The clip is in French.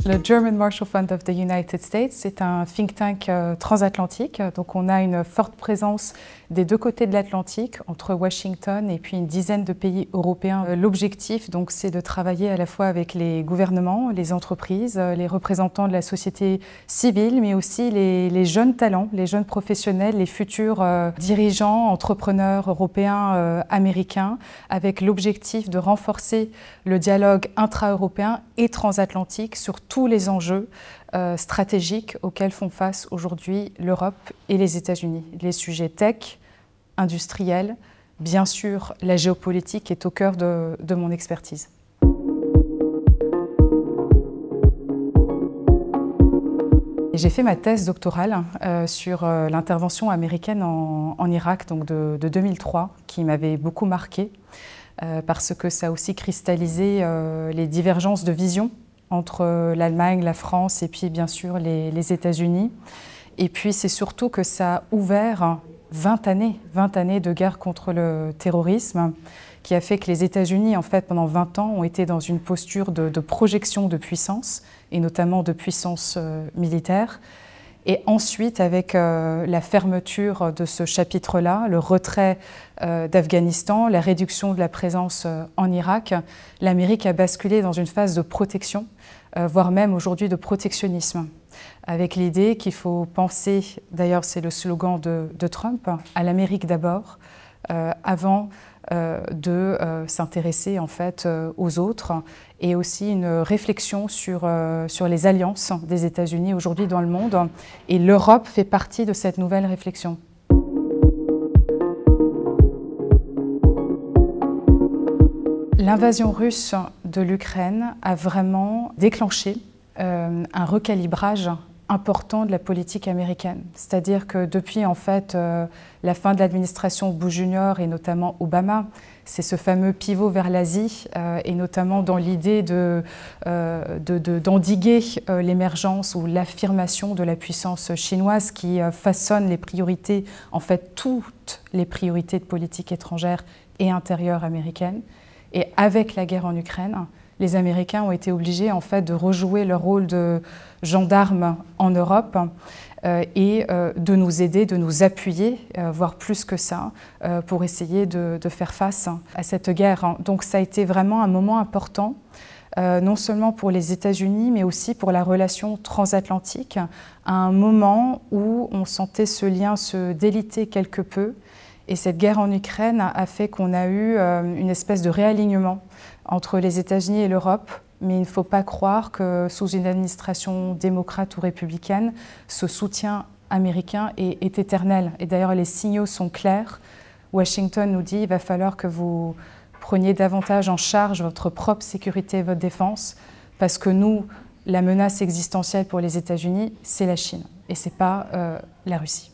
Le German Marshall Fund of the United States, c'est un think tank transatlantique. Donc on a une forte présence des deux côtés de l'Atlantique, entre Washington et puis une dizaine de pays européens. L'objectif, donc, c'est de travailler à la fois avec les gouvernements, les entreprises, les représentants de la société civile, mais aussi les jeunes talents, les jeunes professionnels, les futurs dirigeants, entrepreneurs européens, américains, avec l'objectif de renforcer le dialogue intra-européen et transatlantique sur tous les enjeux stratégiques auxquels font face aujourd'hui l'Europe et les États-Unis. Les sujets tech, industriels, bien sûr, la géopolitique est au cœur de mon expertise. J'ai fait ma thèse doctorale sur l'intervention américaine en Irak, donc de 2003, qui m'avait beaucoup marquée parce que ça a aussi cristallisé les divergences de vision entre l'Allemagne, la France et puis bien sûr les États-Unis. Et puis c'est surtout que ça a ouvert 20 années de guerre contre le terrorisme qui a fait que les États-Unis, en fait, pendant 20 ans, ont été dans une posture de projection de puissance, et notamment de puissance militaire. Et ensuite, avec la fermeture de ce chapitre-là, le retrait d'Afghanistan, la réduction de la présence en Irak, l'Amérique a basculé dans une phase de protection, voire même aujourd'hui de protectionnisme, avec l'idée qu'il faut penser, d'ailleurs c'est le slogan de Trump, à l'Amérique d'abord, avant de s'intéresser en fait aux autres, et aussi une réflexion sur les alliances des États-Unis aujourd'hui dans le monde, et l'Europe fait partie de cette nouvelle réflexion. L'invasion russe de l'Ukraine a vraiment déclenché un recalibrage important de la politique américaine. C'est-à-dire que depuis en fait la fin de l'administration Bush Junior et notamment Obama, c'est ce fameux pivot vers l'Asie et notamment dans l'idée d'endiguer l'émergence ou l'affirmation de la puissance chinoise qui façonne les priorités, en fait toutes les priorités de politique étrangère et intérieure américaine. Et avec la guerre en Ukraine, les Américains ont été obligés en fait de rejouer leur rôle de gendarme en Europe et de nous aider, de nous appuyer, voire plus que ça, pour essayer de faire face à cette guerre. Donc ça a été vraiment un moment important, non seulement pour les États-Unis, mais aussi pour la relation transatlantique, à un moment où on sentait ce lien se déliter quelque peu. Et cette guerre en Ukraine a fait qu'on a eu une espèce de réalignement entre les États-Unis et l'Europe, mais il ne faut pas croire que sous une administration démocrate ou républicaine, ce soutien américain est éternel. Et d'ailleurs, les signaux sont clairs. Washington nous dit qu'il va falloir que vous preniez davantage en charge votre propre sécurité et votre défense, parce que nous, la menace existentielle pour les États-Unis, c'est la Chine, et ce n'est pas la Russie.